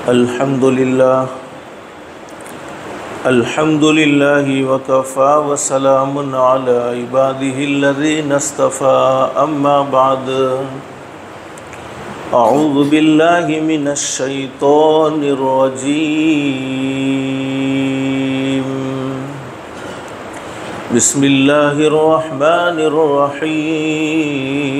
अल्हम्दुलिल्लाहि वकफ़ा वसलामुन अला इबादिहिल्लज़ीना इस्तफ़ा अम्मा बाद। अऊज़ु बिल्लाहि मिनश शैतानिर रजीम। बिस्मिल्लाहिर रहमानिर रहीम।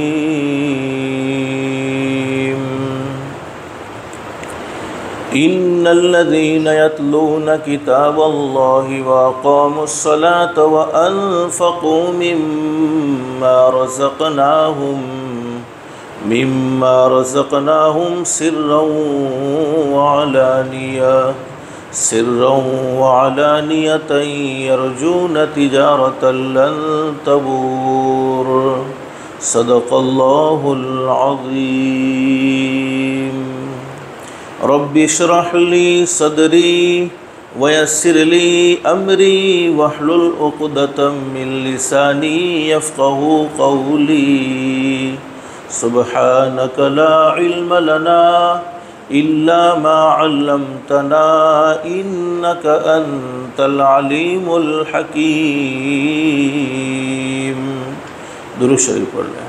इन्नल्लज़ीना यत्लूना किताबल्लाहि व अक़ामुस्सलाता व अनफ़क़ू मिम्मा रज़क़नाहुम सिर्रन व अलानियतन यरजून तिजारतन लन तबूर। सदक़ल्लाहुल अज़ीम। रब्बि इश्रह ली सदरी वयस्सिर ली अमरी वहलुल उक़दतम मिन लिसानी यफ़क़हू क़ौली। सुब्हानक ला इल्म लना इल्ला मा अल्लमतना इन्नक अंतल अलीमुल हकीम। दुरूद शरीफ पढ़ लें।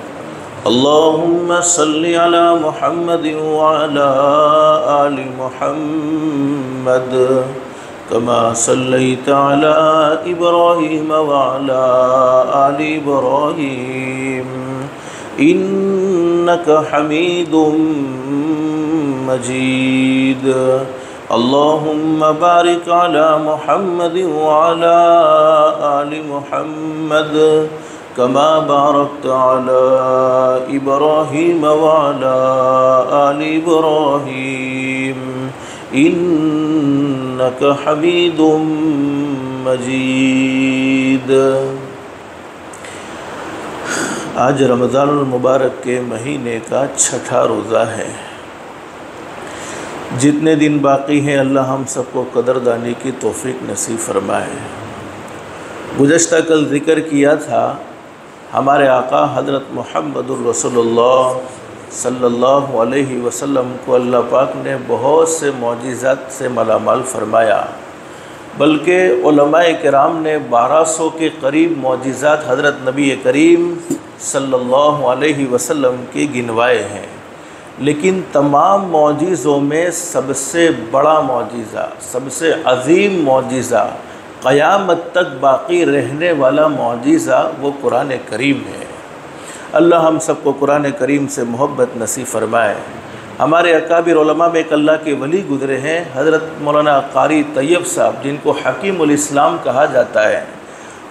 अल्लाहुम्मा सल्लि अला मुहम्मद व अला आलि मुहम्मद कमा सल्लैता अला इब्राहीम व अला आलि इब्राहीम इन्नक हमीदुम मजीद। अल्लाहुम्मा बारिक अला मुहम्मद व अला आलि मुहम्मद कमा बारकता अला इब्राहीम व अला आलि इब्राहीम इन्नक हमीदुम मजीद। आज रमज़ानुल मुबारक के महीने का छठा रोज़ा है। जितने दिन बाकी हैं अल्लाह हम सबको कदरदानी की तौफीक नसीब फरमाए। गुज़श्ता कल ज़िक्र किया था हमारे आका हज़रत मुहम्मदुर रसूलुल्लाह सल्लल्लाहु अलैहि वसल्लम को अल्लाह पाक ने बहुत से मौजिज़ात से मालामाल फरमाया, बल्कि उलमाए किराम ने 1200 के करीब मौजिज़ात हज़रत नबी करीम सल्लल्लाहु अलैहि वसल्लम के गिनवाए हैं। लेकिन तमाम मौजिज़ों में सबसे बड़ा मौजिज़ा, सबसे अज़ीम मौजिज़ा, क़यामत तक बाक़ी रहने वाला मौजिज़ा वो कुरान करीम है। अल्लाह हम सबको कुरान करीम से मोहब्बत नसीब फ़रमाए। हमारे अकाबिर उलमा में एक अल्लाह के वली गुज़रे हैं, हज़रत मौलाना क़ारी तैयब साहब, जिनको हकीमुल इस्लाम कहा जाता है।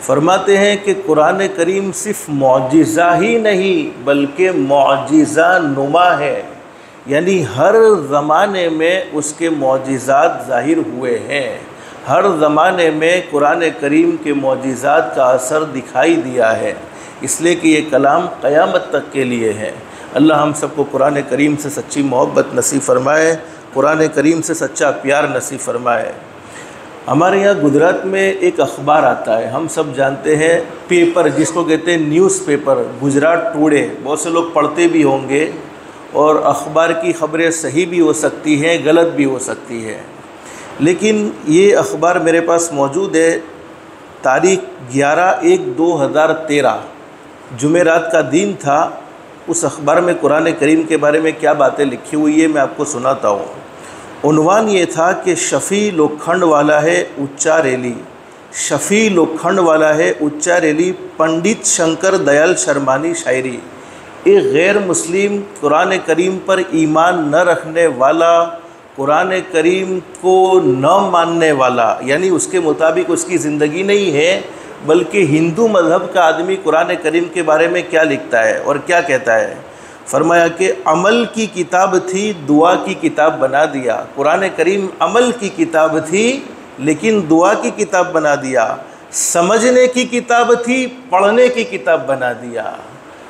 फरमाते हैं कि कुरान करीम सिर्फ़ मौजिज़ा ही नहीं बल्कि मौजिज़ा नुमा है, यानी हर ज़माने में उसके मौजिज़ात ज़ाहिर हुए हैं। हर ज़माने में कुरान करीम के मौजिज़ात का असर दिखाई दिया है, इसलिए कि ये कलाम क़यामत तक के लिए है। अल्लाह हम सबको कुरान करीम से सच्ची मोहब्बत नसीब फ़रमाए, कुरान करीम से सच्चा प्यार नसीब फ़रमाए। हमारे यहाँ गुजरात में एक अख़बार आता है, हम सब जानते हैं, पेपर जिसको कहते हैं न्यूज़पेपर, गुजरात टुडे। बहुत से लोग पढ़ते भी होंगे और अख़बार की ख़बरें सही भी हो सकती हैं, गलत भी हो सकती है। लेकिन ये अख़बार मेरे पास मौजूद है। तारीख़ 11/1/2013 जुमेरात का दिन था। उस अख़बार में कुरान करीम के बारे में क्या बातें लिखी हुई है मैं आपको सुनाता हूँ। उन्वान ये था कि शफ़ी लोखंड वाला है उच्चा रैली, शफ़ी लोखंड वाला है उच्चा रैली, पंडित शंकर दयाल शर्मानी शायरी। एक गैर मुस्लिम कुरान करीम पर ईमान न रखने वाला, कुरान करीम को न मानने वाला, यानी उसके मुताबिक उसकी ज़िंदगी नहीं है, बल्कि हिंदू मज़हब का आदमी कुरान करीम के बारे में क्या लिखता है और क्या कहता है। फरमाया कि अमल की किताब थी, दुआ की किताब बना दिया। कुरान करीम अमल की किताब थी लेकिन दुआ की किताब बना दिया। समझने की किताब थी, पढ़ने की किताब बना दिया।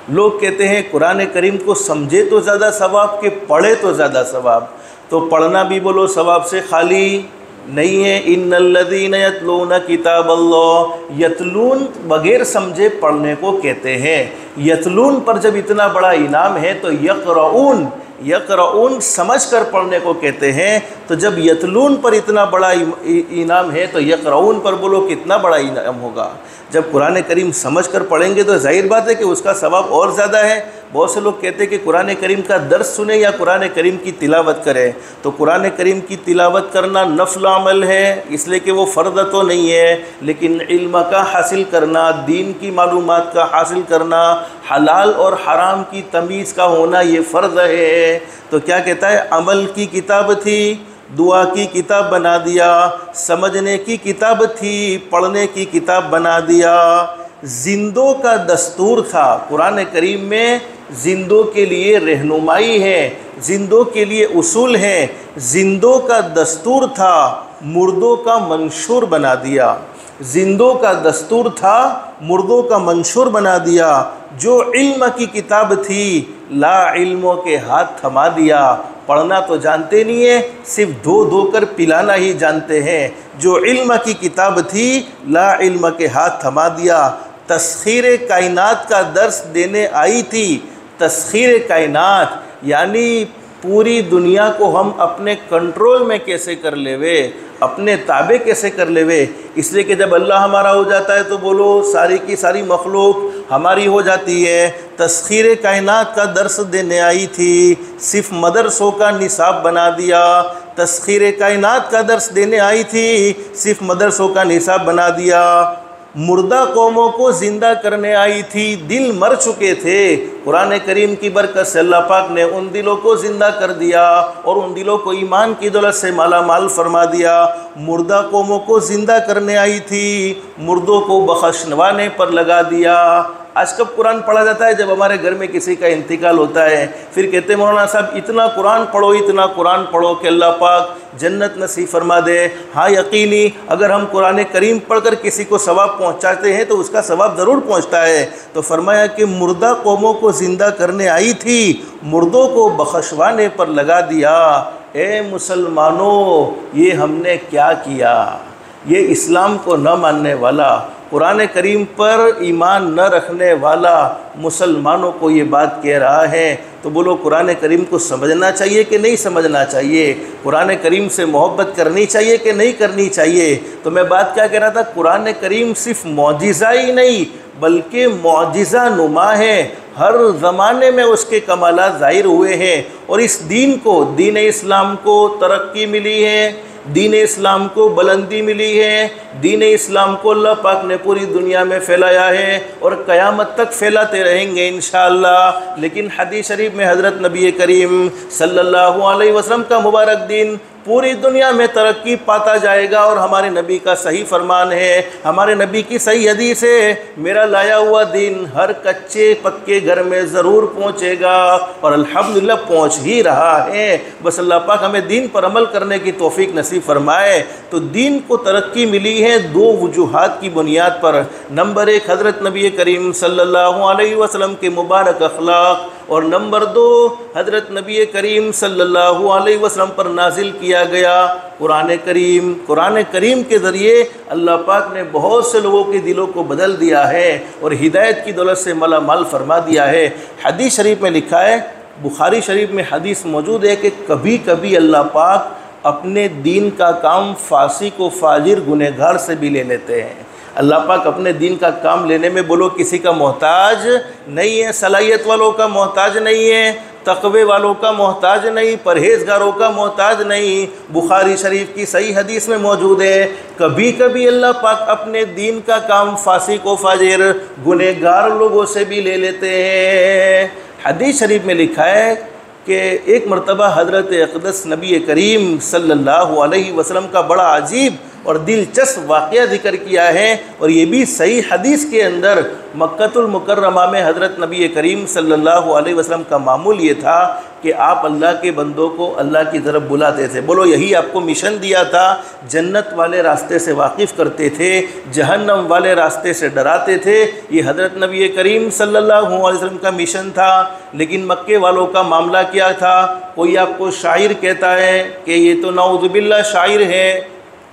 लोग कहते हैं कुरान करीम को समझे तो ज़्यादा सवाब के पढ़े तो ज़्यादा सवाब। तो पढ़ना भी बोलो सवाब से खाली नहीं है। इन्नल्लज़ीना यतलूना किताबल्लाह, यतलून बग़ैर समझे पढ़ने को कहते हैं। यतलून पर जब इतना बड़ा इनाम है तो यक़रऊन, यक़रऊन समझ कर पढ़ने को कहते हैं। तो जब यतलून पर इतना बड़ा इनाम है तो यक़रऊन पर बोलो कितना बड़ा इनाम होगा। जब कुरान करीम समझ कर पढ़ेंगे तो जाहिर बात है कि उसका सवाब और ज़्यादा है। बहुत से लोग कहते हैं कि कुरान करीम का दर्स सुने या कुरान करीम की तिलावत करें। तो कुरान करीम की तिलावत करना नफल अमल है, इसलिए कि वो फ़र्द तो नहीं है, लेकिन इल्म का हासिल करना, दीन की मालूमात का हासिल करना, हलाल और हराम की तमीज़ का होना ये फ़र्द है। तो क्या कहता है, अमल की किताब थी, दुआ की किताब बना दिया, समझने की किताब थी, पढ़ने की किताब बना दिया। जिंदों का दस्तूर था, कुरान करीम में जिंदों के लिए रहनुमाई है, जिंदों के लिए उसूल हैं, जिंदों का दस्तूर था, मुर्दों का मंशूर बना दिया। जिंदों का दस्तूर था, मुर्दों का मंशूर बना दिया। जो इल्म की किताब थी, ला इल्मों के हाथ थमा दिया। पढ़ना तो जानते नहीं है, सिर्फ धो धो कर पिलाना ही जानते हैं। जो इल्म की किताब थी, ला इल्म के हाथ थमा दिया। तस्खीर कायनात का दर्स देने आई थी। तस्खीर कायनात यानी पूरी दुनिया को हम अपने कंट्रोल में कैसे कर लेवे, अपने ताबे कैसे कर लेवे। इसलिए कि जब अल्लाह हमारा हो जाता है तो बोलो सारी की सारी मखलूक हमारी हो जाती है। तस्खीर कायनात का दर्स देने आई थी, सिर्फ मदरसों का निसाब बना दिया। तस्खीर कायनात का दर्स देने आई थी, सिर्फ मदरसों का निसाब बना दिया। मुर्दा कौमों को ज़िंदा करने आई थी, दिल मर चुके थे। कुरान करीम की बरकत से अल्लाह पाक ने उन दिलों को ज़िंदा कर दिया और उन दिलों को ईमान की दौलत से माला माल फरमा दिया। मुर्दा कौमों को ज़िंदा करने आई थी, मुर्दों को बख्शवाने पर लगा दिया। आज कब कुरान पढ़ा जाता है? जब हमारे घर में किसी का इंतकाल होता है। फिर कहते हैं मौलाना साहब इतना कुरान पढ़ो, इतना कुरान पढ़ो कि अल्लाह पाक जन्नत नसीब फरमा दे। हाँ यकीनी, अगर हम कुरान करीम पढ़कर किसी को सवाब पहुँचाते हैं तो उसका सवाब ज़रूर पहुँचता है। तो फरमाया कि मुर्दा कौमों को ज़िंदा करने आई थी, मुर्दों को बख्शवाने पर लगा दिया। ए मुसलमानों, ये हमने क्या किया? ये इस्लाम को न मानने वाला, कुरान करीम पर ईमान न रखने वाला मुसलमानों को ये बात कह रहा है। तो बोलो कुरान करीम को समझना चाहिए कि नहीं समझना चाहिए? कुरान करीम से मोहब्बत करनी चाहिए कि नहीं करनी चाहिए? तो मैं बात क्या कह रहा था, कुरान करीम सिर्फ मौजिज़ा ही नहीं बल्कि मौजिज़ा नुमा है। हर ज़माने में उसके कमालात ज़ाहिर हुए हैं और इस दीन को, दीन इस्लाम को तरक्की मिली है, दीन इस्लाम को बुलंदी मिली है, दीन इस्लाम को अल्लाह पाक ने पूरी दुनिया में फैलाया है और क़यामत तक फैलाते रहेंगे इंशाअल्लाह। लेकिन हदीस शरीफ में हज़रत नबी करीम सल्लल्लाहु अलैहि वसल्लम का मुबारक दीन पूरी दुनिया में तरक्की पाता जाएगा और हमारे नबी का सही फरमान है, हमारे नबी की सही हदीस है, मेरा लाया हुआ दीन हर कच्चे पक्के घर में ज़रूर पहुँचेगा और अल्हम्दुलिल्लाह पहुँच ही रहा है। बस अल्लाह पाक हमें दीन पर अमल करने की तौफीक नसीब फरमाए। तो दीन को तरक्की मिली है दो वजूहात की बुनियाद पर। नंबर एक, हज़रत नबी करीम सल्लल्लाहु अलैहि वसल्लम के मुबारक अखलाक, और नंबर दो, हज़रत नबी करीम सल्लल्लाहु अलैहि वसल्लम पर नाजिल किया गया कुरान करीम। कुरान करीम के ज़रिए अल्लाह पाक ने बहुत से लोगों के दिलों को बदल दिया है और हिदायत की दौलत से माला माल फरमा दिया है। हदीस शरीफ में लिखा है, बुखारी शरीफ में हदीस मौजूद है कि कभी कभी अल्लाह पाक अपने दीन का काम फासिक व फाजिर गुनहगार से भी ले लेते हैं। अल्लाह पाक अपने दीन का काम लेने में बोलो किसी का मोहताज नहीं है, सलाहियत वालों का मोहताज नहीं है, तक़वे वालों का मोहताज नहीं, परहेज़गारों का मोहताज नहीं। बुखारी शरीफ की सही हदीस में मौजूद है, कभी कभी अल्लाह पाक अपने दीन का काम फासिक व फाजिर गुनहगार लोगों से भी ले लेते हैं। हदीस शरीफ में लिखा है कि एक मरतबा हज़रत अक़दस नबी करीम सल्लल्लाहु अलैहि वसल्लम का बड़ा अजीब और दिलचस्प वाक़या ज़िक्र किया है और ये भी सही हदीस के अंदर मक्कतुल मुकर्रमा में हज़रत नबी करीम सल्लल्लाहु अलैहि वसल्लम का मामूल ये था कि आप अल्लाह के बंदों को अल्लाह की तरफ बुलाते थे। बोलो यही आपको मिशन दिया था, जन्नत वाले रास्ते से वाकिफ़ करते थे, जहन्नम वाले रास्ते से डराते थे। ये हज़रत नबी करीम सल्लल्लाहु अलैहि वसल्लम का मिशन था। लेकिन मक्के वालों का मामला क्या था? कोई आपको शायर कहता है कि ये तो नाउज़ुबिल्लाह शायर है,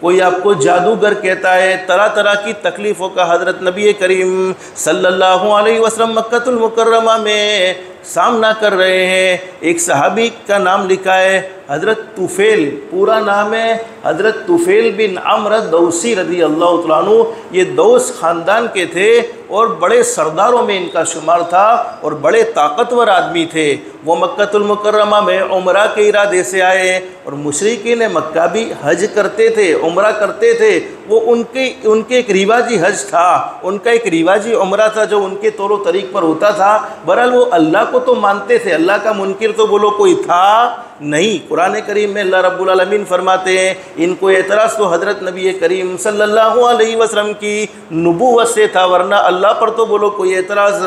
कोई आपको जादूगर कहता है, तरह तरह की तकलीफ़ों का हज़रत नबी करीम सल्लल्लाहु अलैहि वसल्लम मक्कतुल मुकर्रमा में सामना कर रहे हैं। एक सहाबी का नाम लिखा है हज़रत तुफ़ैल, पूरा नाम है हज़रत तुफ़ैल बिन अम्र दौसी रज़ी अल्लाह तआला अन्हु। ये दौस ख़ानदान के थे और बड़े सरदारों में इनका शुमार था और बड़े ताकतवर आदमी थे। वो मक्कतुल मुकर्रमा में उम्रा के इरादे से आए और मुशरिकीन मक्का भी हज करते थे, उम्रा करते थे। वो उनके एक रिवाजी हज था, उनका एक रिवाजी उम्रा था जो उनके तौर तरीक़ पर होता था। बहरहाल वो अल्लाह को तो मानते थे, अल्लाह का मुनकिर तो बोलो कोई था नहीं। कुरान करीम में अल्लाह रब्बुल आलमीन फरमाते हैं इनको एतराज़ तो हज़रत नबी करीम सल्लल्लाहु अलैहि वसल्लम की नबूवत से था, वरना अल्लाह पर तो बोलो कोई एतराज़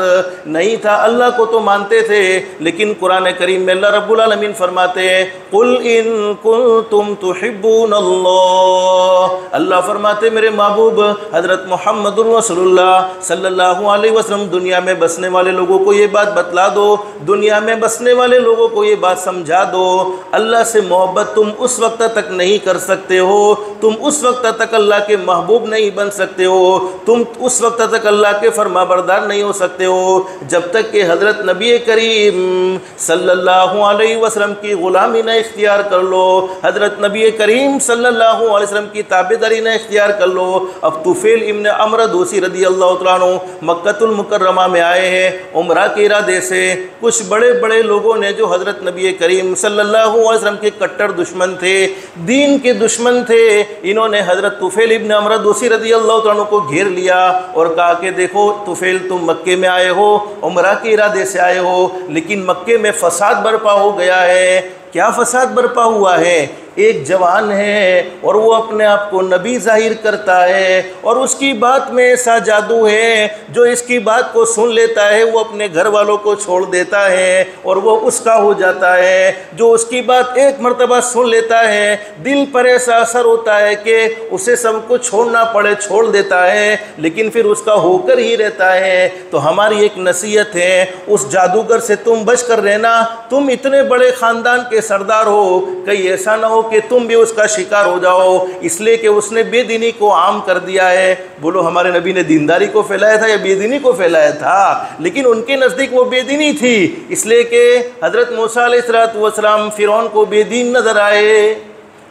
नहीं था, अल्लाह को तो मानते थे। लेकिन कुरान करीम में अल्लाह रब्बुल आलमीन फरमाते हैं कुल इन कुंतुम तुहिब्बूनल्लाह, अल्लाह फरमाते मेरे महबूब हज़रत मुहम्मदुर रसूलुल्लाह सल्लल्लाहु अलैहि वसल्लम दुनिया में बसने वाले लोगों को ये बात बतला दो, दुनिया में बसने वाले लोगों को ये बात समझा दो, अल्लाह से मोहब्बत तुम उस वक्त तक नहीं कर सकते हो, तुम उस वक्त तक अल्लाह के महबूब नहीं बन सकते हो, तुम उस वक्त तक अल्लाह के फरमाबरदार नहीं हो सकते हो जब तक कि हज़रत नबी करीम सल्लल्लाहु अलैहि वसल्लम की ग़ुलामी न इख्तियार कर लो, हज़रत नबी करीम सल्लल्लाहु अलैहि वसल्लम की ताबेदारी न इख्तियार कर लो। अब तुफ़ैल इब्न अम्र दौसी रज़ी अल्लाह तआला अन्हु मक्कतुल मुकर्रमा में आए हैं उम्रा के इरादे से। कुछ बड़े बड़े लोगों ने जो हज़रत नबी करीम सल्लल्लाहु अलैहि वसल्लम के कट्टर दुश्मन थे, दीन के दुश्मन थे, इन्होंने हज़रत तुफ़ैल इब्न अम्र दौसी रज़ी अल्लाह तआला अन्हु को घेर लिया और कहा कि देखो तुफ़ैल तुम मक्के में आए हो, उम्रा के इरादे से आए हो, लेकिन मक्के में फ़साद बर्पा हो गया है। क्या फ़साद बर्पा हुआ है? एक जवान है और वो अपने आप को नबी जाहिर करता है और उसकी बात में ऐसा जादू है जो इसकी बात को सुन लेता है वो अपने घर वालों को छोड़ देता है और वो उसका हो जाता है। जो उसकी बात एक मर्तबा सुन लेता है दिल पर ऐसा असर होता है कि उसे सब कुछ छोड़ना पड़े, छोड़ देता है, लेकिन फिर उसका होकर ही रहता है। तो हमारी एक नसीहत है, उस जादूगर से तुम बच कर रहना। तुम इतने बड़े ख़ानदान के सरदार हो, कहीं ऐसा ना हो कि तुम भी उसका शिकार हो जाओ, इसलिए कि उसने बेदीनी को आम कर दिया है। बोलो हमारे नबी ने दीनदारी को फैलाया था या बेदीनी को फैलाया था? लेकिन उनके नज़दीक वो बेदीनी थी, इसलिए कि हज़रत मूसा अलैहिस्सलाम फ़िरौन को बेदीन नज़र आए,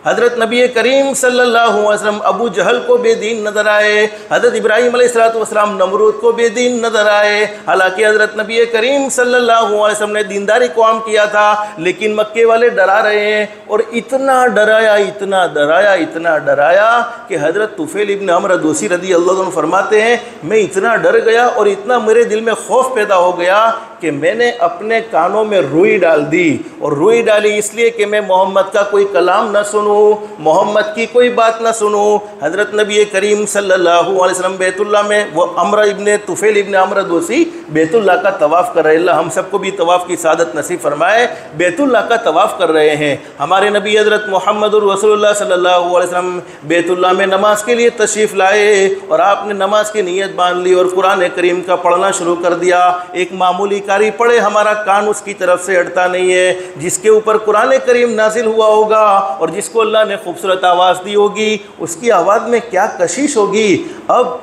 हज़रत नबी करीम सल्लल्लाहु अलैहि वसल्लम अबू जहल को बेदीन नज़र आए, हज़रत इब्राहीम अलैहिस्सलाम नमरूद को बेदीन नज़र आए। हालांकि हज़रत नबी करीम सल्लल्लाहु अलैहि वसल्लम ने दीनदारी को आम किया था, लेकिन मक्के वाले डरा रहे हैं और इतना डराया, इतना डराया, इतना डराया कि हज़रत तुफ़ैल इब्न अम्र दौसी रज़ी अल्लाह अन्हु फरमाते हैं मैं इतना डर गया और इतना मेरे दिल में खौफ पैदा हो गया कि मैंने अपने कानों में रुई डाल दी। और रुई डाली इसलिए कि मैं मोहम्मद का कोई कलाम न सुनूं, मोहम्मद की कोई बात न सुनूं। हज़रत नबी करीम सल्लल्लाहु अलैहि वसल्लम बैतुल्लाह में वो तुफ़ैल इब्न अम्र दौसी बैतुल्लाह का तवाफ़ कर रहे हैं। अल्लाह हम सबको भी तवाफ़ की सादत नसीब फरमाए। बैतुल्लाह का तवाफ़ कर रहे हैं। हमारे नबी हज़रत मुहम्मदुर रसूलुल्लाह सल्लल्लाहु अलैहि वसल्लम बैतुल्लाह में नमाज के लिए तशरीफ़ लाए और आपने नमाज की नीयत बांध ली और कुरान करीम का पढ़ना शुरू कर दिया। एक मामूली कारी पढ़े, हमारा कान उसकी तरफ से हटता नहीं है। जिसके ऊपर कुरान करीम नाजिल हुआ होगा और जिसको अल्लाह ने खूबसूरत आवाज़ दी होगी, उसकी आवाज़ में क्या कशिश होगी। अब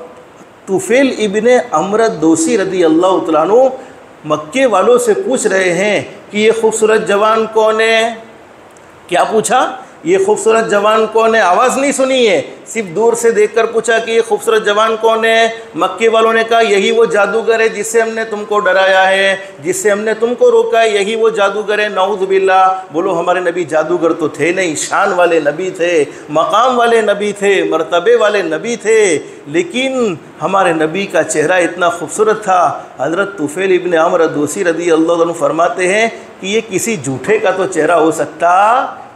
तुफ़ैल इब्न अम्र दौसी रज़ी अल्लाह तआला अन्हु मक्के वालों से पूछ रहे हैं कि ये खूबसूरत जवान कौन है। क्या पूछा? ये खूबसूरत जवान कौन है? आवाज़ नहीं सुनी है, सिर्फ दूर से देखकर पूछा कि ये खूबसूरत जवान कौन है। मक्के वालों ने कहा यही वो जादूगर है जिससे हमने तुमको डराया है, जिससे हमने तुमको रोका है, यही वो जादूगर है। नऊज़ बिल्लाह। बोलो हमारे नबी जादूगर तो थे नहीं, शान वाले नबी थे, मकाम वाले नबी थे, मर्तबे वाले नबी थे, लेकिन हमारे नबी का चेहरा इतना खूबसूरत था। हज़रत तुफ़ैल इब्न अम्र दौसी रज़ी अल्लाह अन्हु फरमाते हैं कि ये किसी झूठे का तो चेहरा हो सकता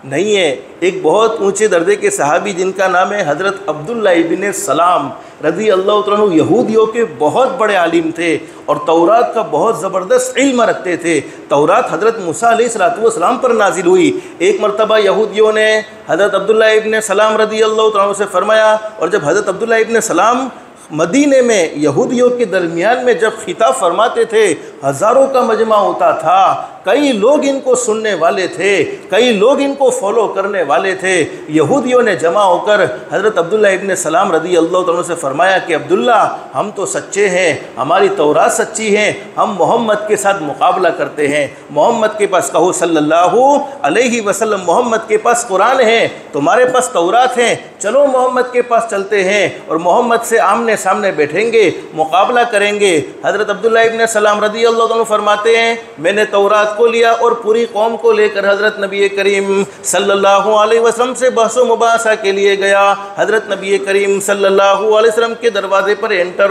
नहीं है। एक बहुत ऊंचे दर्जे के सहाबी जिनका नाम है हज़रत अब्दुल्ला इब्न सलाम रज़ी अल्लाह तआला अन्हु यहूदियों के बहुत बड़े आलिम थे और तौरात का बहुत ज़बरदस्त इल्म रखते थे। तौरात हज़रत मूसा अलैहिस्सलाम पर नाजिल हुई। एक मरतबा यहूदियों ने हज़रत अब्दुल्ला इब्न सलाम रज़ी अल्लाह तआला अन्हु से फरमाया और जब हज़रत अब्दुल्ला इब्न सलाम मदीने में यहूदियों के दरमियान में जब खिताब फरमाते थे, हज़ारों का मजमा होता था, कई लोग इनको सुनने वाले थे, कई लोग इनको फॉलो करने वाले थे। यहूदियों ने जमा होकर हज़रत अब्दुल्ला इब्न सलाम रज़ी अल्लाह तआला से फरमाया कि अब्दुल्ला, हम तो सच्चे हैं, हमारी तौरात सच्ची है, हम मोहम्मद के साथ मुकाबला करते हैं। मोहम्मद के पास, कहो सल्लल्लाहु अलैहि वसल्लम, मोहम्मद के पास कुरान है, तुम्हारे पास तौरात है, चलो मोहम्मद के पास चलते हैं और मोहम्मद से आमने सामने बैठेंगे, मुकाबला करेंगे। हज़रत अब्दुल्ला इब्न सलाम रज़ी अल्लाह तआला फरमाते हैं, मैंने तौरात को लिया और पूरी कौम को लेकर हज़रत नबी करीम सल्लल्लाहु अलैहि वसल्लम से बहसो मुबासा के लिए गया। हज़रत नबी करीम सल्लल्लाहु अलैहि वसल्लम के दरवाजे पर एंटर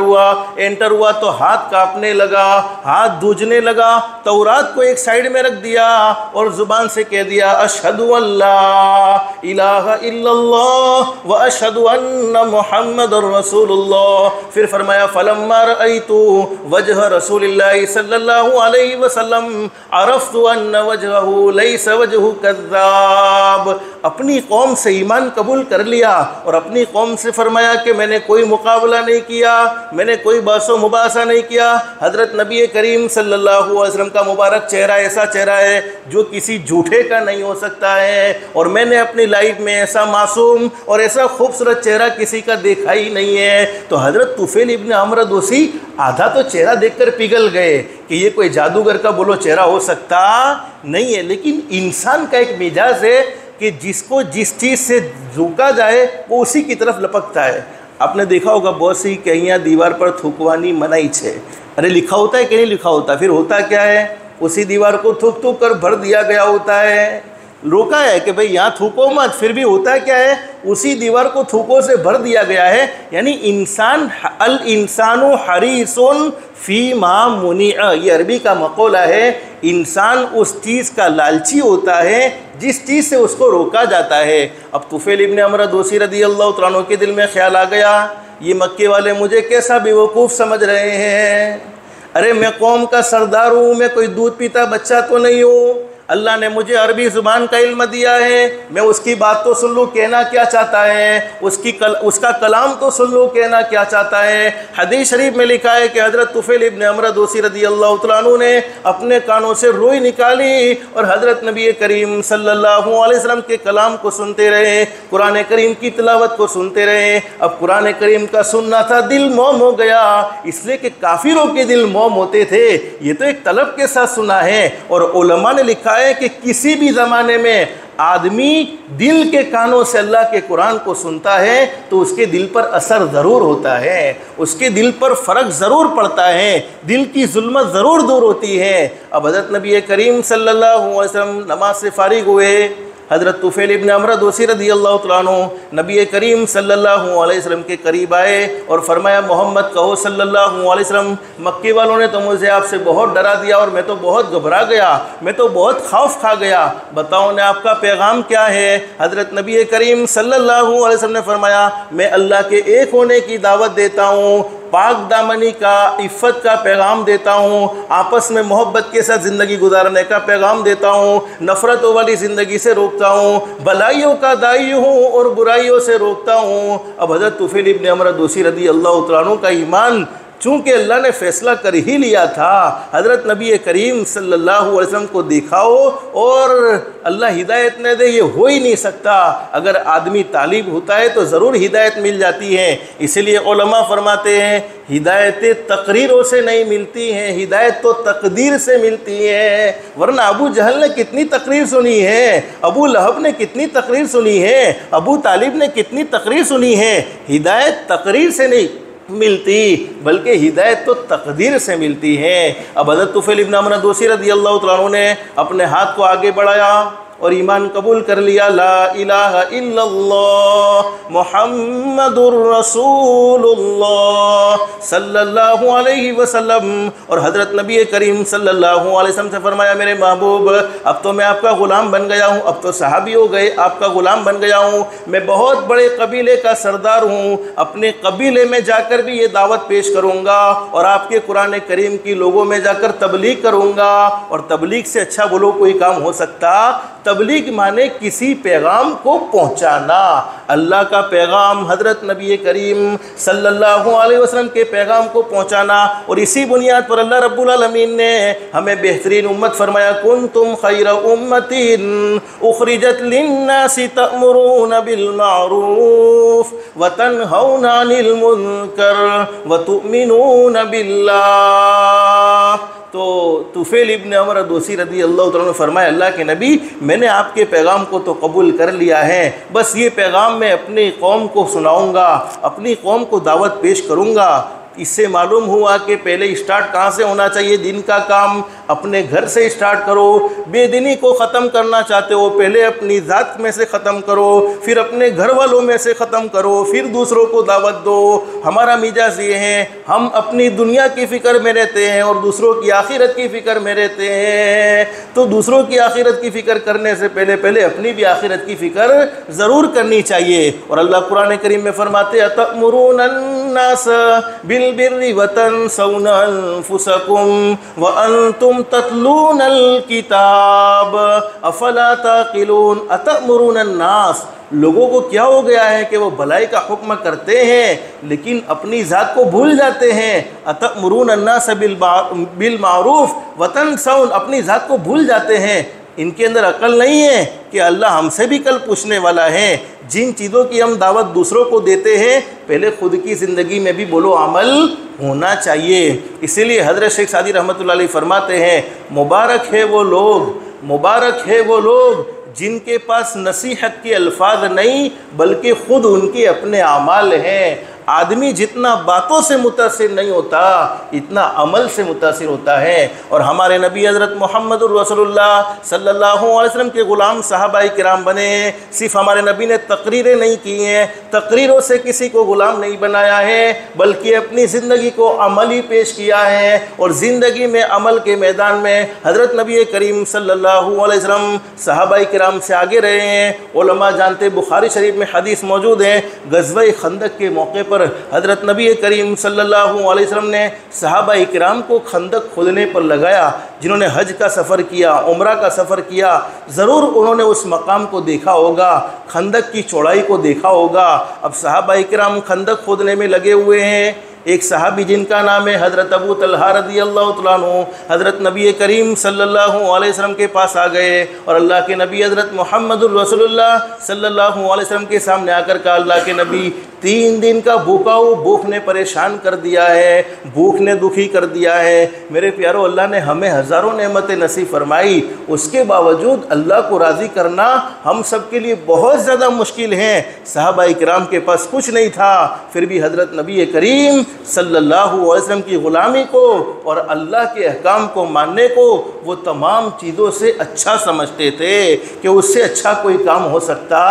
हुआ तो हाथ कांपने लगा, हाथ दूजने लगा। तौरात को एक साइड में रख दिया और ज़ुबान से कह दिया, अशहदु अल्ला इलाहा इल्लल्लाह व अशहदु अन्ना मुहम्मदुर रसूलुल्लाह। फिर फरमाया, फलम्मा रअयतु वजह रसूलिल्लाह सल्लल्लाहु अलैहि वसल्लम अरफ़्तु अन्न वजहहु लैसा वजहु कज़्ज़ाब। अपनी कौम से ईमान कबूल कर लिया और अपनी कौम से फरमाया कि मैंने कोई मुकाबला नहीं किया, मैंने कोई बहसो मुबासा नहीं किया। हज़रत नबी करीम सल्लल्लाहु अलैहि वसल्लम का मुबारक चेहरा ऐसा चेहरा है जो किसी झूठे का नहीं हो सकता है, और मैंने अपनी लाइफ में ऐसा मासूम और ऐसा खूबसूरत चेहरा किसी का देखा ही नहीं है। तो हज़रत तुफ़ैल इब्न अम्र दोसी आधा तो चेहरा देखकर पिघल गए कि ये कोई जादूगर का बोलो चेहरा हो सकता नहीं है। लेकिन इंसान का एक मिजाज है कि जिसको जिस चीज़ से झुका जाए वो उसी की तरफ लपकता है। आपने देखा होगा बहुत सी कहियाँ दीवार पर थूकवानी मनाई छे, अरे लिखा होता है कि नहीं लिखा होता, फिर होता क्या है, उसी दीवार को थूक थूक कर भर दिया गया होता है। रोका है कि भाई यहाँ थूको मत, फिर भी होता क्या है, उसी दीवार को थूकों से भर दिया गया है। यानी इंसान, अल इंसानु हरीसुन फी मा मुनिअ, ये अरबी का मक़ौला है। इंसान उस चीज़ का लालची होता है जिस चीज़ से उसको रोका जाता है। अब तुफ़ैल इब्न अम्र दोसी रज़ी अल्लाह तआला अन्हु के दिल में ख्याल आ गया, ये मक्के वाले मुझे कैसा बेवकूफ़ समझ रहे हैं। अरे मैं कौम का सरदार हूँ, मैं कोई दूध पीता बच्चा तो नहीं हूँ। अल्लाह ने मुझे अरबी ज़ुबान का इल्म दिया है, मैं उसकी बात तो सुन लूँ कहना क्या चाहता है, उसका कलाम तो सुन लूँ कहना क्या चाहता है। हदीस शरीफ में लिखा है कि हज़रत तुफ़ैल इब्न अम्र दोसी रज़ी अल्लाह तआला अन्हु ने अपने कानों से रोई निकाली और हज़रत नबी करीम सल्लल्लाहु अलैहि वसल्लम के कलाम को सुनते रहे, कुरान करीम की तिलावत को सुनते रहे। अब कुरान करीम का सुनना था, दिल मोम हो गया, इसलिए कि काफिरों के दिल मोम होते थे, ये तो एक तलब के साथ सुना है। और उलमा ने लिखा है कि किसी भी ज़माने में आदमी दिल के कानों से अल्लाह के कुरान को सुनता है तो उसके दिल पर असर ज़रूर होता है, उसके दिल पर फ़र्क ज़रूर पड़ता है, दिल की जुल्मत ज़रूर दूर होती है। अब हज़रत नबी करीम सल्लल्लाहु अलैहि वसल्लम नमाज से फारिग हुए। हज़रत तुफ़ैल इब्न अम्र दोसी रज़ी अल्लाह तआला अन्हु नबी करीम सल्लल्लाहु अलैहि वसल्लम के करीब आए और फरमाया, मोहम्मद कहो सल्लल्लाहु अलैहि वसल्लम, मक्के वालों ने तो मुझे आपसे बहुत डरा दिया और मैं तो बहुत घबरा गया, मैं तो बहुत खौफ खा गया, बताओ ने आपका पैगाम क्या है। हज़रत नबी करीम सल्लल्लाहु अलैहि वसल्लम ने फरमाया, मैं अल्लाह के एक होने की दावत देता हूँ, पाक दामनी का, इफ़्फ़त का पैगाम देता हूँ, आपस में मोहब्बत के साथ ज़िंदगी गुजारने का पैगाम देता हूँ, नफ़रतों वाली ज़िंदगी से रोकता हूँ, भलाइयों का दाई हूँ और बुराइयों से रोकता हूँ। अब हज़रत तुफ़ैल इब्न अम्र दोसी रज़ी अल्लाह तआला अन्हु का ईमान चूँकि अल्लाह ने फ़ैसला कर ही लिया था, हज़रत नबी करीम सल्लल्लाहु अलैहि वसल्लम को दिखाओ और अल्लाह हिदायत न दे, ये हो ही नहीं सकता। अगर आदमी तालिब होता है तो ज़रूर हिदायत मिल जाती है। इसलिए उलमा फरमाते हैं, हिदायतें तकरीरों से नहीं मिलती हैं, हिदायत तो तकदीर से मिलती है। वरना अबू जहल ने कितनी तकरीर सुनी है, अबू लहब ने कितनी तकरीर सुनी है, अबू तालिब ने कितनी तकरीर सुनी है। हिदायत तकरीर से नहीं मिलती बल्कि हिदायत तो तकदीर से मिलती है। अब हज़रत तुफ़ैल इब्न अम्र दोसी रज़ी अल्लाह तआला अन्हु ने अपने हाथ को आगे बढ़ाया और ईमान कबूल कर लिया, ला इलाहा इल्लल्लाह मुहम्मदुर रसूलुल्लाह सल्लल्लाहु अलैहि वसल्लम। और हज़रत नबी करीम सल्लल्लाहु अलैहि वसल्लम से फरमाया, मेरे महबूब अब तो मैं आपका ग़ुलाम बन गया हूँ, अब तो सहाबी हो गए, आपका ग़ुलाम बन गया हूँ, मैं बहुत बड़े कबीले का सरदार हूँ, अपने कबीले में जाकर भी ये दावत पेश करूँगा और आपके कुरान करीम की लोगों में जाकर तबलीग करूँगा। और तबलीग से अच्छा बोलो कोई काम हो सकता तबलीग माने किसी पैगाम को पहुँचाना। अल्लाह का पैगाम, हज़रत नबी करीम सल्लल्लाहु अलैहि वसल्लम के पैगाम को पहुँचाना। और इसी बुनियाद पर अल्लाह रब्बुल आलमीन ने हमें बेहतरीन उम्मत फरमाया, कुंतुम खैरा उम्मतिन उखरिजत लिन्नासि तअमुरूना बिल मारूफ व तनहौना अनिल मुनकर व तुमिनूना बिल्लाह। तो तुफैल इब्न अमर दोसी रदी अल्लाह तआला ने फरमाया, अल्लाह के नबी, मैंने आपके पैगाम को तो कबूल कर लिया है, बस ये पैगाम मैं अपनी कौम को सुनाऊंगा, अपनी कौम को दावत पेश करूंगा। इससे मालूम हुआ कि पहले स्टार्ट कहाँ से होना चाहिए? दिन का काम अपने घर से स्टार्ट करो। बेदीनी को ख़त्म करना चाहते हो, पहले अपनी ज़ात में से ख़त्म करो, फिर अपने घर वालों में से ख़त्म करो, फिर दूसरों को दावत दो। हमारा मिजाज ये है, हम अपनी दुनिया की फ़िक्र में रहते हैं और दूसरों की आखिरत की फ़िक्र में रहते हैं। तो दूसरों की आखिरत की फ़िक्र करने से पहले पहले अपनी भी आखिरत की फ़िक्र ज़रूर करनी चाहिए। और अल्लाह कुरान करीम में फरमाते, अतअमुरूनन्नास बिल बिर्रि व तन्सौना अनफुसकुम व अंतुम ततलूनल किताब अफला ताक़िलून। अतअमुरूनन्नास, लोगों को क्या हो गया है कि वो भलाई का हुक्म करते हैं लेकिन अपनी ज़ात को भूल जाते हैं। अतअमुरूनन्नास बिल मारूफ व तन्सौन, अपनी ज़ात को भूल जाते हैं। इनके अंदर अकल नहीं है कि अल्लाह हमसे भी कल पूछने वाला है। जिन चीज़ों की हम दावत दूसरों को देते हैं, पहले खुद की ज़िंदगी में भी बोलो अमल होना चाहिए। इसीलिए हज़रत शेख सादी रहमतुल्लाह अलैह फरमाते हैं, मुबारक है वो लोग, मुबारक है वो लोग जिनके पास नसीहत के अल्फाज नहीं बल्कि ख़ुद उनके अपने अमाल हैं। आदमी जितना बातों से मुतासिर नहीं होता, इतना अमल से मुतासिर होता है। और हमारे नबी हज़रत मुहम्मदुर रसूलुल्लाह सल्लल्लाहु अलैहि वसल्लम के ग़ुलाम सहाबाए किराम बने। सिर्फ हमारे नबी ने तकरीरें नहीं की हैं, तकरीरों से किसी को ग़ुलाम नहीं बनाया है, बल्कि अपनी ज़िंदगी को अमली पेश किया है। और ज़िंदगी में अमल के मैदान में हज़रत नबी करीम सल्लल्लाहु अलैहि वसल्लम सहाबाए किराम से आगे रहे हैं। उलमा जानते, बुखारी शरीफ में हदीस मौजूद है, ग़ज़वा खंदक के मौके पर हज़रत नबी करीम सल्लल्लाहु अलैहि वसल्लम ने सहाबाए किराम को खंदक खोदने पर लगाया। जिन्होंने हज का सफ़र किया, उम्रा का सफ़र किया, ज़रूर उन्होंने उस मकाम को देखा होगा, खंदक की चौड़ाई को देखा होगा। अब सहाबाए किराम खंदक खोदने में लगे हुए हैं। एक सहाबी जिनका नाम है हज़रत अबू तलहा रज़ी अल्लाह तआला अन्हु, हज़रत नबी करीम सल्लल्लाहु अलैहि वसल्लम के पास आ गए और अल्लाह के नबी हज़रत मुहम्मदुर रसूलुल्लाह सल्लल्लाहु अलैहि वसल्लम के सामने आकर कहा, अल्लाह के नबी, 3 दिन का भूखा हूँ, भूख ने परेशान कर दिया है, भूख ने दुखी कर दिया है। मेरे प्यारो, अल्लाह ने हमें हज़ारों नेमतें नसीब फरमाई, उसके बावजूद अल्लाह को राज़ी करना हम सब के लिए बहुत ज़्यादा मुश्किल है। सहाबाए किराम के पास कुछ नहीं था, फिर भी हज़रत नबी करीम सल्लल्लाहु अलैहि वसल्लम की ग़ुलामी को और अल्लाह के अहकाम को मानने को वो तमाम चीज़ों से अच्छा समझते थे कि उससे अच्छा कोई काम हो सकता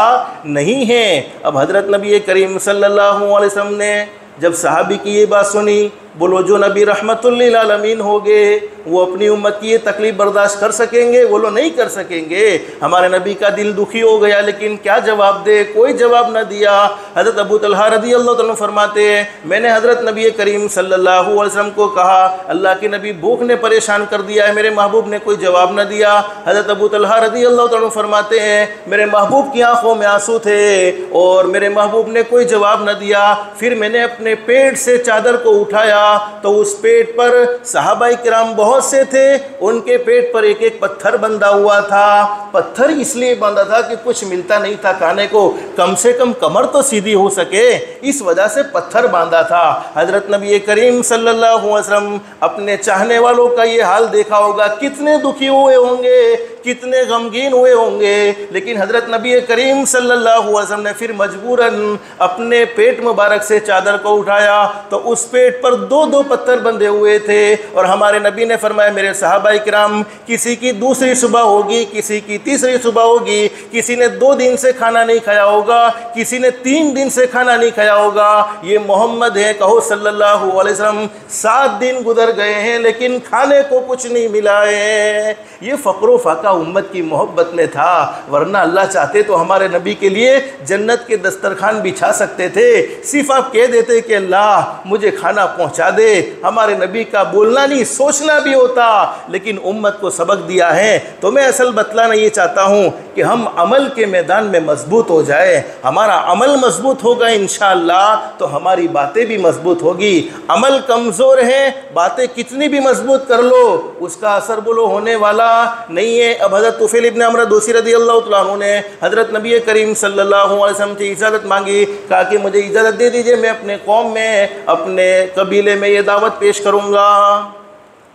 नहीं है। अब हज़रत नबी करीम सल्लल्लाहु अलैहि वसल्लम ने जब सहाबी की ये बात सुनी, बोलो जो नबी रहमतुल लिल आलमीन हो गए वो अपनी उम्मत की ये तकलीफ़ बर्दाश्त कर सकेंगे? बोलो नहीं कर सकेंगे। हमारे नबी का दिल दुखी हो गया, लेकिन क्या जवाब दे? कोई जवाब न दिया। हज़रत अबू तलहा रज़ी अल्लाह तआला फरमाते हैं, मैंने हज़रत नबी करीम सल्लल्लाहु अलैहि वसल्लम को कहा, अल्लाह के नबी भूख ने परेशान कर दिया है, मेरे महबूब ने कोई जवाब न दिया। हज़रत अबू तलहा रज़ी अल्लाह तआला फरमाते हैं, मेरे महबूब की आँखों में आंसू थे और मेरे महबूब ने कोई जवाब न दिया। फिर मैंने अपने पेट से चादर को उठाया तो उस पेट पर सहाबाए किराम बहुत से थे, उनके पेट पर एक एक पत्थर बंधा हुआ था। पत्थर इसलिए बंधा था कि कुछ मिलता नहीं था खाने को, कम से कम कमर तो सीधी हो सके, इस वजह से पत्थर बांधा था। हज़रत नबी करीम सल्लल्लाहु अलैहि वसल्लम अपने चाहने वालों का ये हाल देखा होगा, कितने दुखी हुए होंगे, कितने गमगीन हुए होंगे। लेकिन हज़रत नबी करीम सल्लल्लाहु अलैहि वसल्लम ने फिर मजबूरन अपने पेट मुबारक से चादर को उठाया तो उस पेट पर 2-2 पत्थर बंधे हुए थे। और हमारे नबी ने फरमाया, मेरे सहाबाए किराम, किसी की दूसरी सुबह होगी, किसी की तीसरी सुबह होगी, किसी ने 2 दिन से खाना नहीं खाया होगा, किसी ने 3 दिन से खाना नहीं खाया होगा। ये मोहम्मद है, कहो सल्लल्लाहु अलैहि वसल्लम, 7 दिन गुजर गए हैं लेकिन खाने को कुछ नहीं मिला है। ये फ़क्र फाका उम्मत की मोहब्बत में था, वरना अल्लाह चाहते तो हमारे नबी के लिए जन्नत के दस्तरखान बिछा सकते थे। सिर्फ आप कह देते कि अल्लाह मुझे खाना पहुँचा पहुंचा दे। हमारे नबी का बोलना नहीं सोचना भी होता, लेकिन उम्मत को सबक दिया है। तो मैं असल बतलाना ये चाहता हूँ कि हम अमल के मैदान में मजबूत हो जाए। हमारा अमल मजबूत होगा इंशाअल्लाह तो हमारी बातें भी मजबूत होगी। अमल कमज़ोर है, बातें कितनी भी मजबूत कर लो उसका असर बोलो होने वाला नहीं है। अब हज़रत तुफ़ैल इब्न अमर दोसी रज़ियल्लाहु तआला अन्हु ने हज़रत नबी करीम सल्लल्लाहु अलैहि वसल्लम से इजाज़त मांगी, कहा कि मुझे इजाज़त दे दीजिए, मैं अपने कौम में अपने कबीले में ये दावत पेश करूँगा।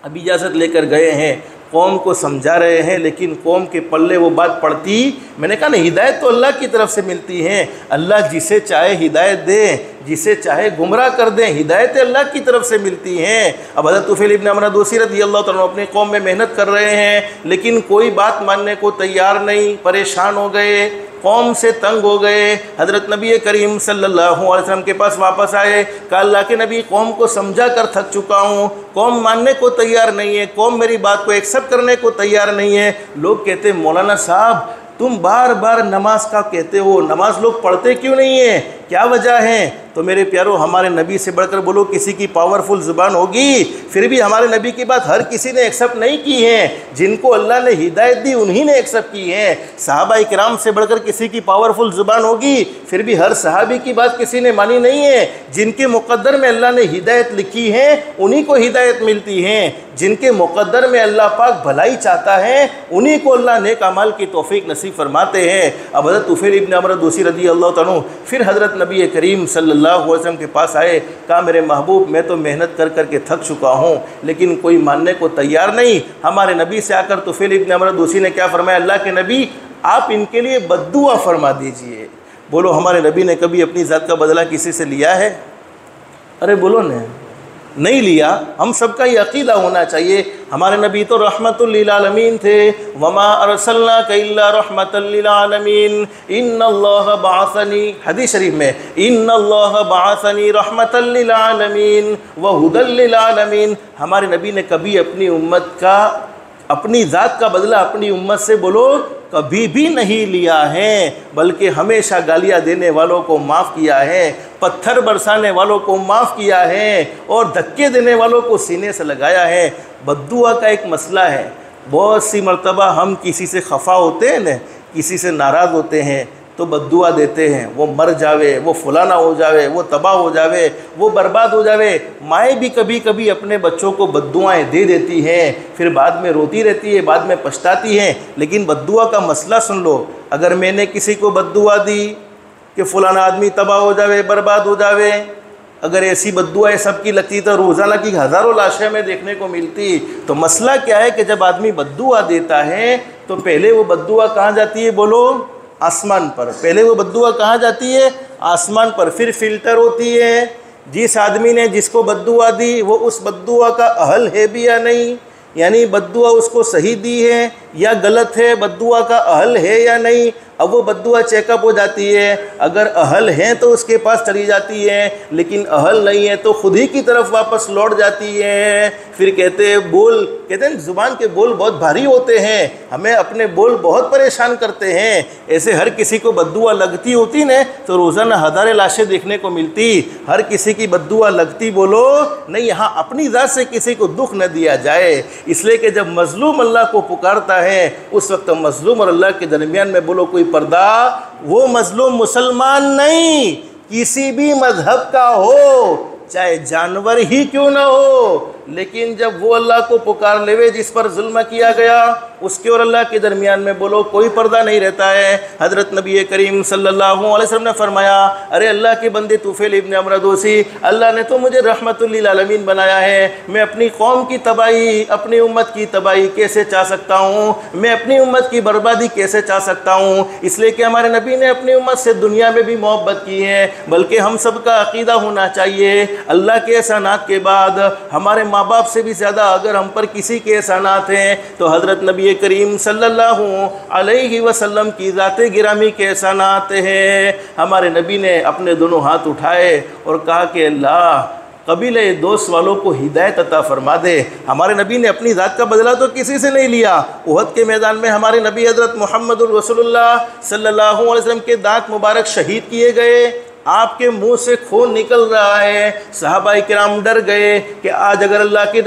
अब इजाज़त लेकर गए हैं, कौम को समझा रहे हैं, लेकिन कौम के पल्ले वो बात पड़ती। मैंने कहा ना, हिदायत तो अल्लाह की तरफ से मिलती है। अल्लाह जिसे चाहे हिदायत दे, जिसे चाहे गुमराह कर दें, हिदायत अल्लाह की तरफ से मिलती हैं। अब हज़रत तुफ़ैल इब्न अमर दोसी रज़ियल्लाहु तआला अन्हु अपनी कौम में मेहनत कर रहे हैं, लेकिन कोई बात मानने को तैयार नहीं, परेशान हो गए, कौम से तंग हो गए। हज़रत नबी करीम सल्लल्लाहु अलैहि वसल्लम के पास वापस आए, कहा अल्लाह के नबी, कौम को समझा कर थक चुका हूँ, कौम मानने को तैयार नहीं है, कौम मेरी बात को एक्सेप्ट करने को तैयार नहीं है। लोग कहते मौलाना साहब तुम बार बार नमाज का कहते हो, नमाज लोग पढ़ते क्यों नहीं है, क्या वजह है? तो मेरे प्यारो, हमारे नबी से बढ़कर बोलो किसी की पावरफुल ज़ुबान होगी, फिर भी हमारे नबी की बात हर किसी ने एक्सेप्ट नहीं की है। जिनको अल्लाह ने हिदायत दी उन्हीं ने एक्सेप्ट की है। सहाबा इकराम से बढ़कर किसी की पावरफुल ज़ुबान होगी, फिर भी हर सहाबी की बात किसी ने मानी नहीं है। जिनके मुक़द्दर में अल्लाह ने हिदायत लिखी है उन्हीं को हिदायत मिलती है। जिनके मुक़द्दर में अल्लाह पाक भलाई चाहता है उन्हीं को अल्लाह नेक अमाल की तौफीक नसीब फरमाते हैं। अब हज़रत तुफ़ैल इब्न अमर दोसी रज़ियल्लाहु तआला अन्हु फिर हज़रत नबी करीम सल्लल्लाहु अलैहि वसल्लम के पास आए, कहा मेरे महबूब मैं तो मेहनत कर कर के थक चुका हूँ, लेकिन कोई मानने को तैयार नहीं। हमारे नबी से आकर तुफ़ैल इब्न अमर दोसी ने क्या फरमाया, अल्लाह के नबी आप इनके लिए बद्दुआ फरमा दीजिए। बोलो हमारे नबी ने कभी अपनी ज़ात का बदला किसी से लिया है? अरे बोलो न, नहीं लिया। हम सबका ये अक़ीदा होना चाहिए। हमारे नबी तो रहमतुल लिल आलमीन थे, वमा अरसलनाका इल्ला रहमतल लिल आलमीन, इन्नल्लाह बअसनी, हदीस शरीफ में इन्नल्लाह बअसनी रहमतल लिल आलमीन व हुदल लिल आलमीन। हमारे नबी ने कभी अपनी उम्मत का, अपनी ज़ात का बदला अपनी उम्मत से बोलो कभी भी नहीं लिया है, बल्कि हमेशा गालियाँ देने वालों को माफ़ किया है, पत्थर बरसाने वालों को माफ़ किया है और धक्के देने वालों को सीने से लगाया है। बद्दुआ का एक मसला है, बहुत सी मर्तबा हम किसी से खफा होते हैं न, किसी से नाराज़ होते हैं तो बद्दुआ देते हैं, वो मर जावे, वो फलाना हो जावे, वो तबाह हो जावे, वो बर्बाद हो जावे। माएँ भी कभी कभी अपने बच्चों को बद्दुआएँ दे देती हैं, फिर बाद में रोती रहती है, बाद में पछताती हैं। लेकिन बद्दुआ का मसला सुन लो, अगर मैंने किसी को बद्दुआ दी कि फ़लाना आदमी तबाह हो जावे, बर्बाद हो जावे, अगर ऐसी बद्दुआएँ सबकी लगती तो रोज़ाना की हज़ारों लाशें में देखने को मिलती। तो मसला क्या है कि जब आदमी बद्दुआ देता है तो पहले वो बद्दुआ कहाँ जाती है, बोलो आसमान पर। पहले वो बद्दुआ कहाँ जाती है, आसमान पर, फिर फ़िल्टर होती है। जिस आदमी ने जिसको बद्दुआ दी वो उस बद्दुआ का अहल है भी या नहीं, यानी बद्दुआ उसको सही दी है या गलत है, बद्दुआ का अहल है या नहीं। अब वो बद्दुआ चेकअप हो जाती है, अगर अहल हैं तो उसके पास चली जाती है, लेकिन अहल नहीं है तो ख़ुद ही की तरफ वापस लौट जाती है। फिर कहते हैं बोल, कहते हैं ज़ुबान के बोल बहुत भारी होते हैं, हमें अपने बोल बहुत परेशान करते हैं। ऐसे हर किसी को बद्दुआ लगती होती न तो रोज़ाना हज़ारें लाशें देखने को मिलती। हर किसी की बद्दुआ लगती बोलो नहीं, यहाँ अपनी ज़ात से किसी को दुख न दिया जाए। इसलिए कि जब मज़लूम अल्लाह को पुकारता है उस वक्त मज़लूम और अल्लाह के दरमियान में बोलो कोई पर्दा, वो मज़लूम मुसलमान नहीं, किसी भी मज़हब का हो, चाहे जानवर ही क्यों ना हो, लेकिन जब वो अल्लाह को पुकार लेवे जिस पर जुल्म किया गया, उसके और अल्लाह के दरमियान में बोलो कोई पर्दा नहीं रहता है। हज़रत नबी करीम सल्लल्लाहु अलैहि वसल्लम ने फरमाया, अरे अल्लाह के बंदे तुफ़ैल इब्न अमर दोसी, अल्लाह ने तो मुझे रहमतुल लिल आलमीन बनाया है, मैं अपनी कौम की तबाही, अपनी उम्मत की तबाही कैसे चाह सकता हूँ, मैं अपनी उम्मत की बर्बादी कैसे चाह सकता हूँ। इसलिए कि हमारे नबी ने अपनी उम्मत से दुनिया में भी मोहब्बत की है, बल्कि हम सब का अक़ीदा होना चाहिए अल्लाह के एहसानात के बाद हमारे माँ बाप से भी ज़्यादा अगर हम पर किसी के एहसानात हैं तो हज़रत नबी करीम सल्लल्लाहु अलैहि वसल्लम की ज़ाते गिरामी के एहसानात हैं। हमारे नबी ने अपने दोनों हाथ उठाए और कहा कि अल्लाह कबीले दोस्त वालों को हिदायत अता फरमा दे। हमारे नबी ने अपनी ज़ात का बदला तो किसी से नहीं लिया। उहद के मैदान में हमारे नबी हज़रत मुहम्मदुर रसूलुल्लाह सल्लल्लाहु अलैहि वसल्लम के दांत मुबारक शहीद किए गए, आपके मुंह से खून निकल रहा है। सहाबाए किराम डर गए कि आज अगर अल्लाह के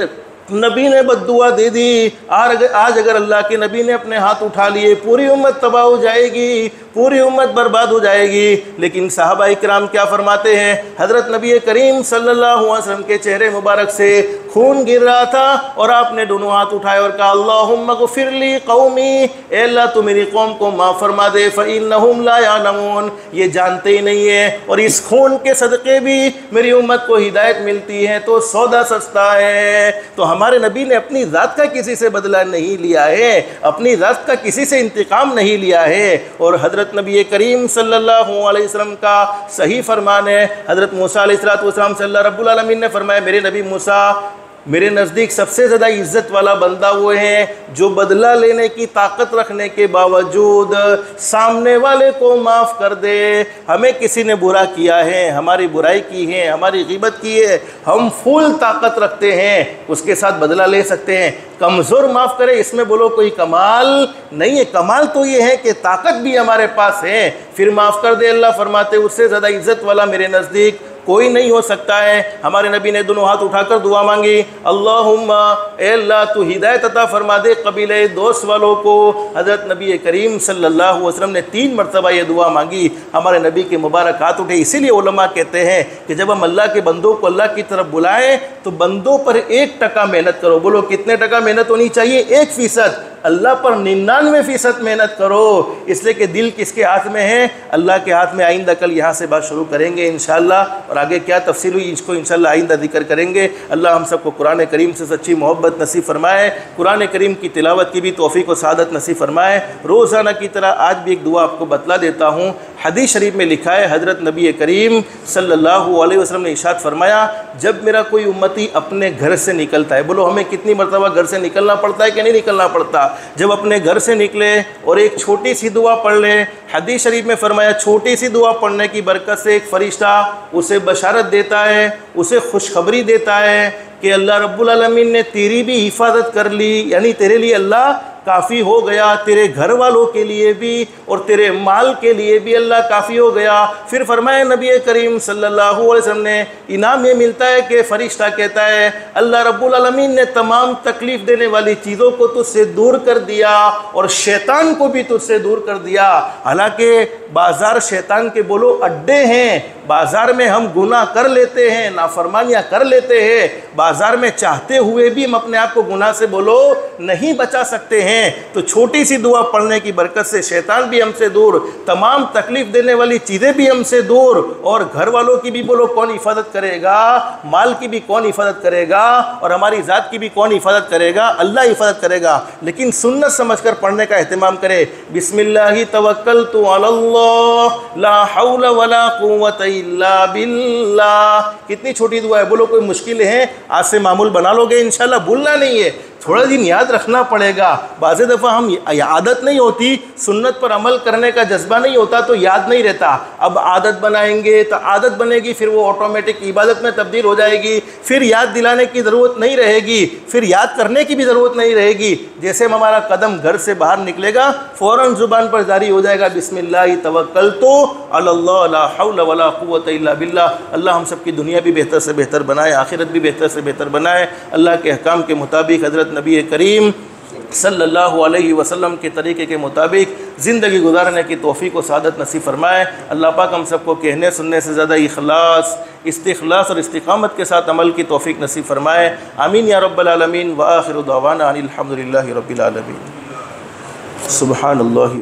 नबी ने बद्दुआ दे दी, आज अगर अल्लाह के नबी ने अपने हाथ उठा लिए, पूरी उम्मत तबाह हो जाएगी, पूरी उम्मत बर्बाद हो जाएगी। लेकिन सहाबाए किराम क्या फरमाते हैं, हज़रत नबी करीम सल्लल्लाहु अलैहि वसल्लम के चेहरे मुबारक से खून गिर रहा था और आपने दोनों हाथ उठाए और कहा अल्लाहुम्मा ग़फ़िरली क़ौमी, ए अल्लाह तू मेरी कौम को माफ़ फरमा दे, फ़इन्नहुम ला यालमून, ये जानते ही नहीं है, और इस खून के सदक़े भी मेरी उम्मत को हिदायत मिलती है, तो सौदा सस्ता है। तो हमारे नबी ने अपनी ज़ात का किसी से बदला नहीं लिया है, अपनी ज़ात का किसी से इंतकाम नहीं लिया है। और हज़रत नबी करीम सल्लल्लाहु अलैहि वसल्लम का सही फरमान है, हज़रत मूसा अलैहिस्सलाम से अल्लाह रब्बुल आलमीन ने फरमाया, मेरे नबी मूसा मेरे नज़दीक सबसे ज़्यादा इज़्ज़त वाला बंदा वो है जो बदला लेने की ताकत रखने के बावजूद सामने वाले को माफ़ कर दे। हमें किसी ने बुरा किया है, हमारी बुराई की है, हमारी ग़ीबत की है, हम फुल ताकत रखते हैं, उसके साथ बदला ले सकते हैं। कमज़ोर माफ़ करे, इसमें बोलो कोई कमाल नहीं है। कमाल तो ये है कि ताकत भी हमारे पास है, फिर माफ़ कर दे। अल्लाह फरमाते उससे ज़्यादा इज़्ज़त वाला मेरे नज़दीक कोई नहीं हो सकता है। हमारे नबी ने दोनों हाथ उठाकर दुआ मांगी, अल्लाहुम्मा, ए अल्लाह तू हिदायत अता फरमा दे कबीले दोस्त वालों को। हज़रत नबी करीम सल्लल्लाहु अलैहि वसल्लम ने 3 मरतबा ये दुआ मांगी, हमारे नबी के मुबारक हाथ उठे। इसीलिए उलमा कहते हैं कि जब हम अल्लाह के बंदों को अल्लाह की तरफ बुलाएं तो बंदों पर 1% मेहनत करो। बोलो कितने टका मेहनत होनी चाहिए? 1%। अल्लाह पर 99% मेहनत करो, इसलिए कि दिल किसके हाथ में है? अल्लाह के हाथ में। आइंदा कल यहाँ से बात शुरू करेंगे इंशाअल्लाह, और आगे क्या तफसील हुई इसको इंशाअल्लाह आइंदा जिक्र करेंगे। अल्लाह हम सबको कुरान करीम से सच्ची मोहब्बत नसीब फरमाए, कुरान करीम की तिलावत की भी तौफीक व सादत नसीब फरमाए। रोज़ाना की तरह आज भी एक दुआ आपको बतला देता हूँ। हदीस शरीफ में लिखा है, हज़रत नबी करीम सल्लल्लाहु अलैहि वसल्लम ने इरशाद फरमाया, जब मेरा कोई उम्मती अपने घर से निकलता है, बोलो हमें कितनी मरतबा घर से निकलना पड़ता है कि नहीं निकलना पड़ता? जब अपने घर से निकले और एक छोटी सी दुआ पढ़ ले, हदीस शरीफ में फरमाया छोटी सी दुआ पढ़ने की बरकत से एक फ़रिश्ता उसे बशारत देता है, उसे खुशखबरी देता है कि अल्लाह रब्बुल आलमीन ने तेरी भी हिफाजत कर ली, यानी तेरे लिए अल्लाह काफ़ी हो गया, तेरे घर वालों के लिए भी और तेरे माल के लिए भी अल्लाह काफ़ी हो गया। फिर फरमाया नबी करीम सल्लल्लाहु अलैहि वसल्लम ने, इनाम ये मिलता है कि फ़रिश्ता कहता है अल्लाह रब्बुल आलमीन ने तमाम तकलीफ़ देने वाली चीज़ों को तुझसे दूर कर दिया और शैतान को भी तुझसे दूर कर दिया। हालांकि बाज़ार शैतान के बोलो अड्डे हैं, बाज़ार में हम गुनाह कर लेते हैं, नाफरमानियाँ कर लेते हैं, बाज़ार में चाहते हुए भी हम अपने आप को गुनाह से बोलो नहीं बचा सकते हैं। तो छोटी सी दुआ पढ़ने की बरकत से शैतान भी हमसे दूर, तमाम तकलीफ़ देने वाली चीज़ें भी हमसे दूर, और घर वालों की भी बोलो कौन हिफाजत करेगा, माल की भी कौन हिफाजत करेगा, और हमारी ज़ात की भी कौन हिफाजत करेगा? अल्लाह हिफाजत करेगा। लेकिन सुन्नत समझकर पढ़ने का एहतमाम करे। बिस्मिल्लाहि तवक्कलतु अलल्लाह ला हौला वला कुव्वता इल्ला बिल्लाह। कितनी छोटी दुआ है, बोलो कोई मुश्किल है? आज से मामूल बना लोगे इंशाल्लाह, भूलना नहीं है, थोड़ा दिन याद रखना पड़ेगा। बाज़ दफ़ा हम आदत नहीं होती, सुन्नत पर अमल करने का जज्बा नहीं होता तो याद नहीं रहता। अब आदत बनाएंगे तो आदत बनेगी, फिर वो ऑटोमेटिक इबादत में तब्दील हो जाएगी, फिर याद दिलाने की ज़रूरत नहीं रहेगी, फिर याद करने की भी ज़रूरत नहीं रहेगी। जैसे हमारा कदम घर से बाहर निकलेगा फ़ौरन ज़ुबान पर जारी हो जाएगा, बिस्मिल्लाहि तवक्कलतु अलल्लाह ला हौला वला कुव्वता इल्ला बिल्लाह। अल्लाह हम सब की दुनिया भी बेहतर से बेहतर बनाए, आखिरत भी बेहतर से बेहतर बनाए। अल्लाह के अहकाम के मुताबिक हज़रत नबी करीम सल्लल्लाहु अलैहि वसल्लम के तरीक़े के मुताबिक ज़िंदगी गुजारने की तौफ़ीक़ व सादत नसीब फरमाए। अल्लाह पाक हम सबको कहने सुनने से ज़्यादा इखलास, इस्तिखलास और इस्तिक़ामत के साथ अमल की तौफ़ीक़ नसीब फरमाए। आमीन या रब्बल आलमीन। व आखिरु दावाना अनिल हम्दुलिल्लाहि रब्बिल आलमीन। सुब्हानल्लाह।